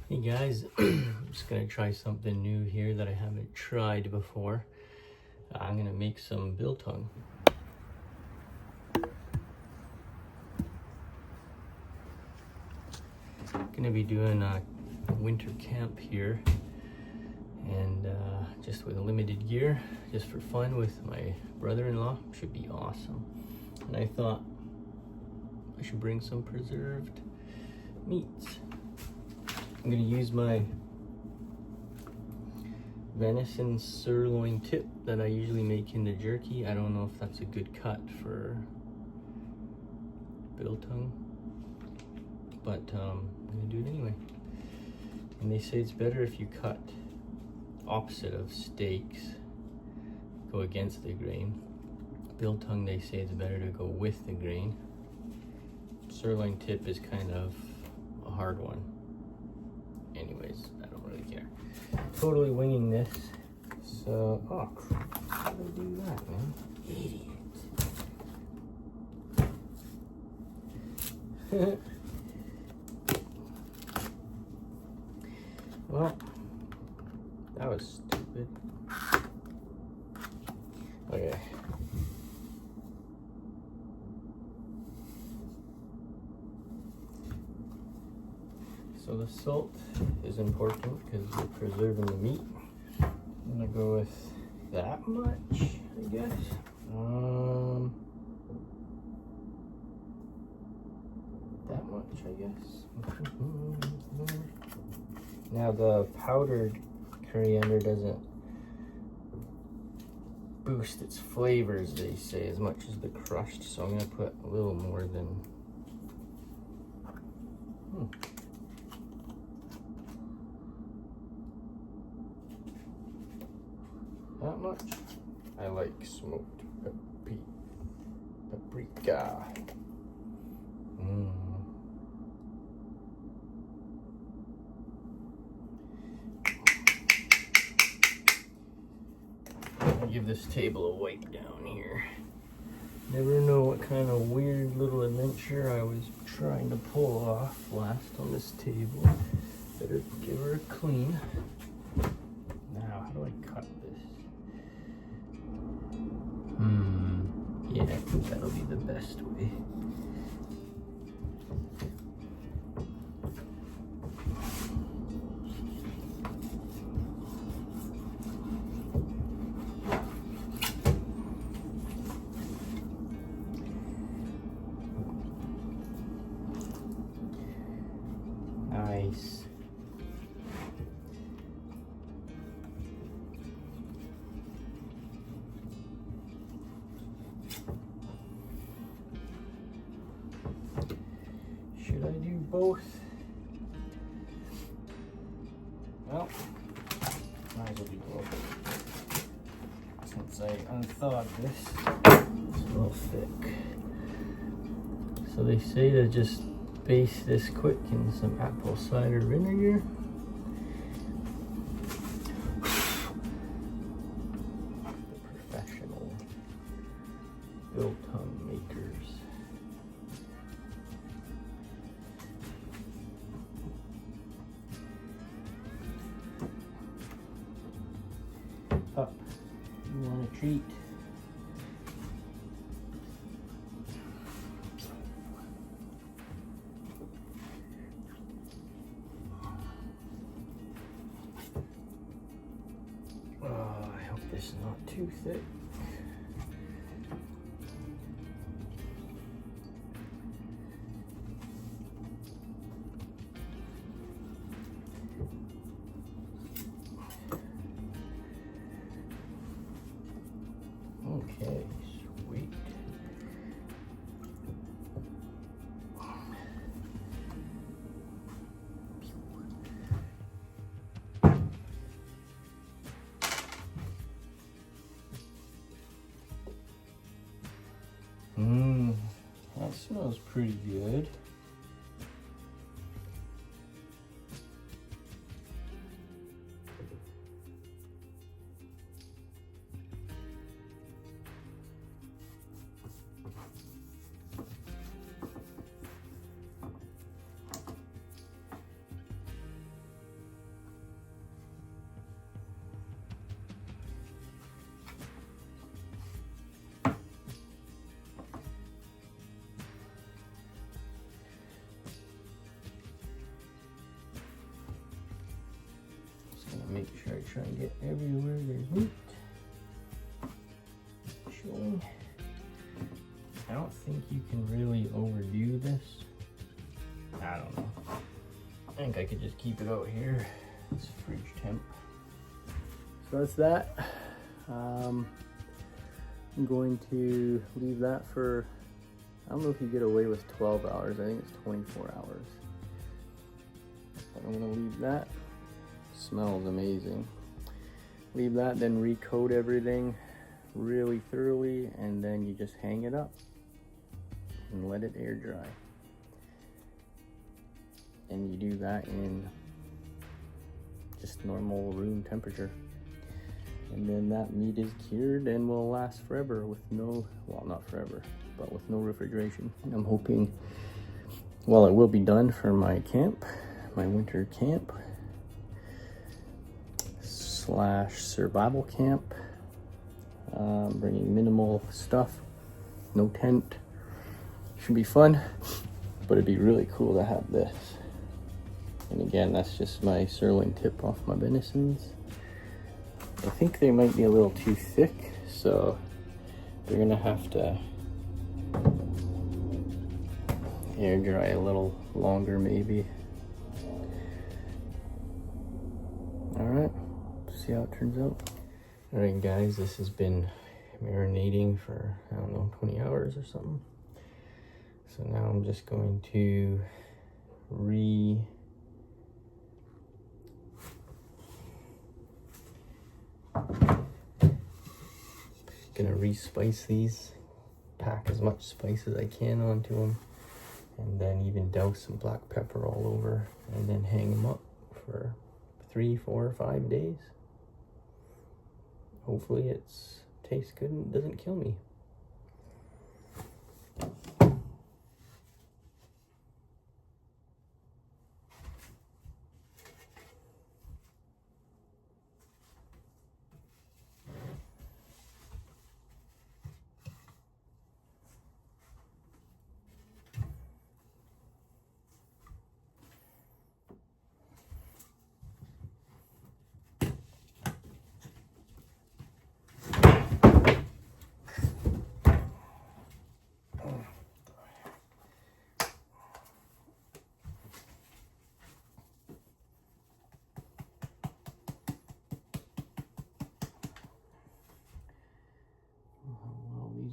Hey guys, I'm just gonna try something new here that I haven't tried before. I'm gonna make some biltong. Gonna be doing a winter camp here, and just with limited gear, just for fun with my brother-in-law. Should be awesome. And I thought I should bring some preserved meats. I'm gonna use my venison sirloin tip that I usually make into jerky. I don't know if that's a good cut for biltong, but I'm gonna do it anyway. And they say it's better if you cut opposite of steaks, go against the grain. Biltong, they say it's better to go with the grain. Sirloin tip is kind of a hard one. Anyways, I don't really care. Totally winging this. So, oh crap, how did I do that, man? Idiot. Well, that was stupid. Okay. So the salt is important because you're preserving the meat. I'm gonna go with that much, I guess. That much, I guess. Now the powdered coriander doesn't boost its flavors, they say, as much as the crushed. So I'm gonna put a little more than. That much. I like smoked paprika. I'll give this table a wipe down here. Never know what kind of weird little adventure I was trying to pull off last on this table. Better give her a clean. Now, how do I cut this? Yeah, I think that'll be the best way. Nice. Should I do both? Well, might as well do both. Since I unthawed this, it's a little thick. So they say to just baste this quick in some apple cider vinegar. The professional biltong makers. Up. You want a treat? I hope this is not too thick. Okay, sweet. That smells pretty good. make sure I try and get everywhere there's meat showing. I don't think you can really overdo this. I don't know. I think I could just keep it out here. It's fridge temp. So that's that. I'm going to leave that for, I don't know if you get away with 12 hours. I think it's 24 hours. But I'm gonna leave that. Smells amazing. Leave that, then recoat everything really thoroughly, and then you just hang it up and let it air dry. And you do that in just normal room temperature. And then that meat is cured and will last forever with no, well, not forever, but with no refrigeration. I'm hoping, well, it will be done for my camp, my winter camp / survival camp. Bringing minimal stuff, no tent. Should be fun, but it'd be really cool to have this. And again, that's just my sirloin tip off my venisons. I think they might be a little too thick, so they're gonna have to air dry a little longer maybe. Alright, see how it turns out. Alright guys, this has been marinating for, I don't know, 20 hours or something. So now I'm just going to re-spice these, pack as much spice as I can onto them, and then even douse some black pepper all over, and then hang them up for 3, 4, 5 days. Hopefully it tastes good and doesn't kill me.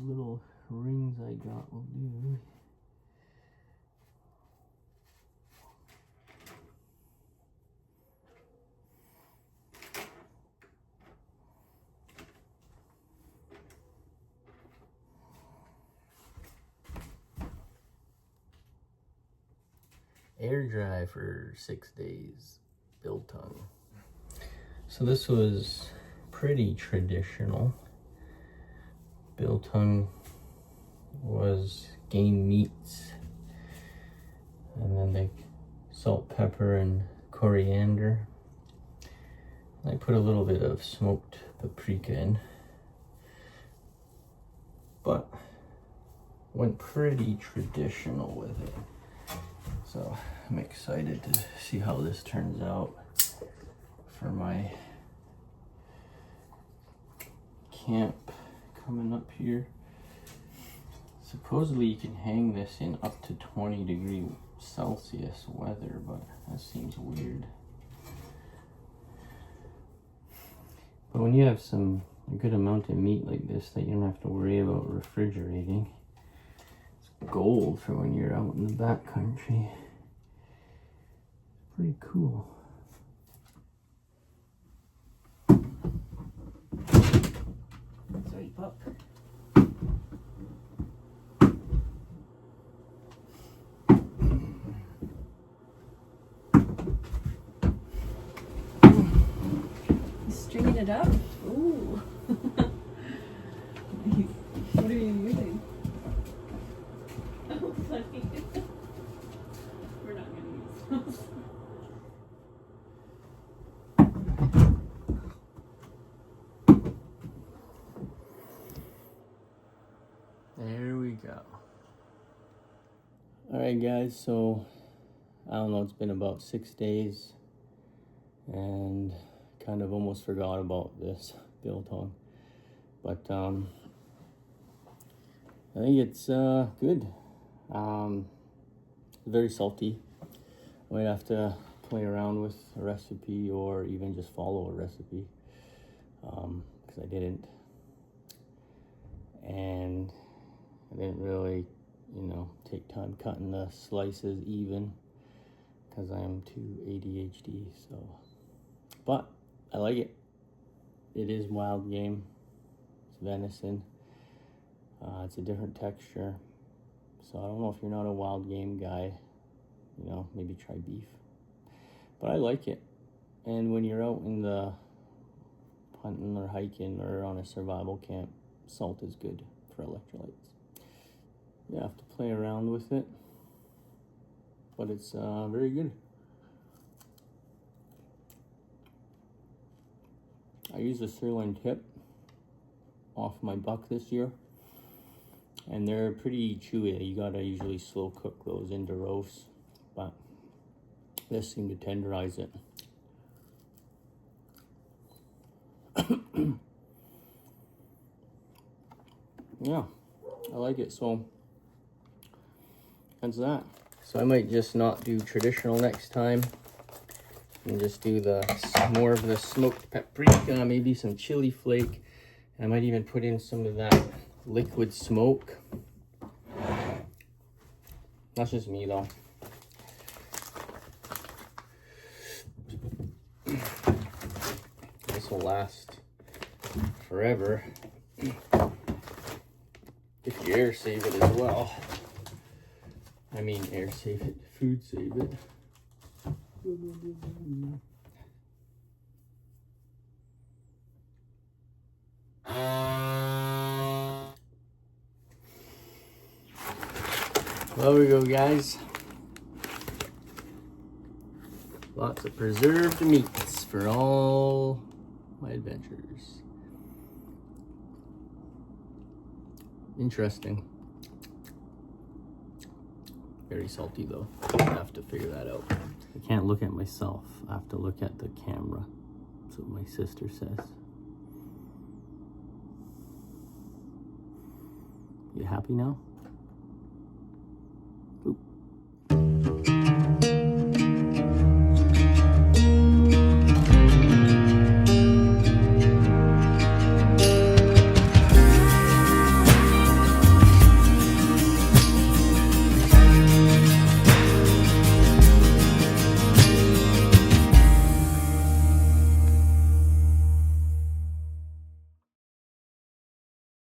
Little rings I got will do. Air dry for 6 days. Biltong. So this was pretty traditional. Biltong was game meats, and then they salt, pepper, and coriander. I put a little bit of smoked paprika in, but went pretty traditional with it. So I'm excited to see how this turns out for my camp coming up here. Supposedly you can hang this in up to 20°C weather, but that seems weird. But when you have a good amount of meat like this that you don't have to worry about refrigerating, it's gold for when you're out in the backcountry. Pretty cool. Sorry, pup. Stringing it up? Ooh. Nice. What are you using? Oh, funny. We're not going to use those. There we go. Alright guys, so I don't know, it's been about 6 days and kind of almost forgot about this biltong. But I think it's good. Very salty. I might have to play around with a recipe or even just follow a recipe, because I didn't. And I didn't really, take time cutting the slices even, because I am too ADHD, so. But I like it. It is wild game. It's venison. It's a different texture. So I don't know if you're not a wild game guy, maybe try beef. But I like it. And when you're out in the hunting or hiking or on a survival camp, salt is good for electrolytes. You have to play around with it, but it's very good. I used a sirloin tip off my buck this year, and they're pretty chewy. You gotta usually slow cook those into roast, but this seemed to tenderize it. Yeah, I like it. So that's that. So I might just not do traditional next time and just do more of the smoked paprika, maybe some chili flake. I might even put in some of that liquid smoke. That's just me though. This will last forever if you air save it as well. I mean, air save it, food save it. Well, there we go, guys. Lots of preserved meats for all my adventures. Interesting. Very salty though. I have to figure that out. I can't look at myself. I have to look at the camera. That's what my sister says. You happy now?